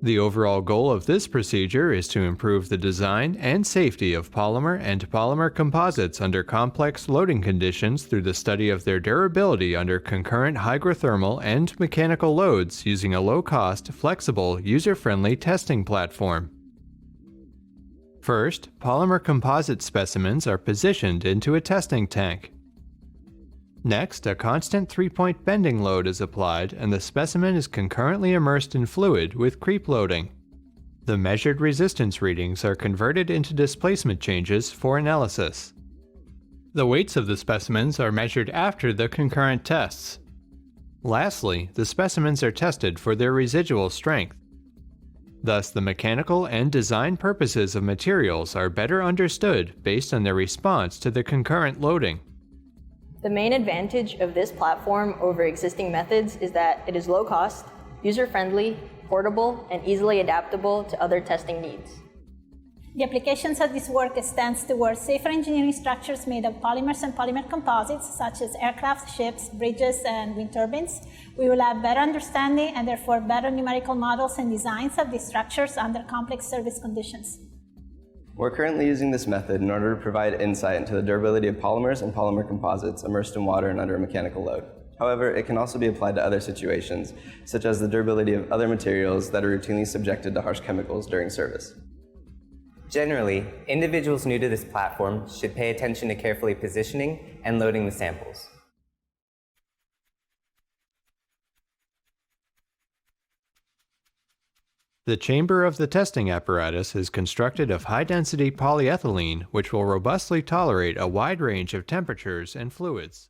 The overall goal of this procedure is to improve the design and safety of polymer and polymer composites under complex loading conditions through the study of their durability under concurrent hygrothermal and mechanical loads using a low-cost, flexible, user-friendly testing platform. First, polymer composite specimens are positioned into a testing tank. Next, a constant 3-point bending load is applied and the specimen is concurrently immersed in fluid with creep loading. The measured resistance readings are converted into displacement changes for analysis. The weights of the specimens are measured after the concurrent tests. Lastly, the specimens are tested for their residual strength. Thus, the mechanical and design purposes of materials are better understood based on their response to the concurrent loading. The main advantage of this platform over existing methods is that it is low cost, user-friendly, portable, and easily adaptable to other testing needs. The applications of this work extends towards safer engineering structures made of polymers and polymer composites, such as aircraft, ships, bridges, and wind turbines. We will have better understanding and therefore better numerical models and designs of these structures under complex service conditions. We're currently using this method in order to provide insight into the durability of polymers and polymer composites immersed in water and under a mechanical load. However, it can also be applied to other situations, such as the durability of other materials that are routinely subjected to harsh chemicals during service. Generally, individuals new to this platform should pay attention to carefully positioning and loading the samples. The chamber of the testing apparatus is constructed of high-density polyethylene which will robustly tolerate a wide range of temperatures and fluids.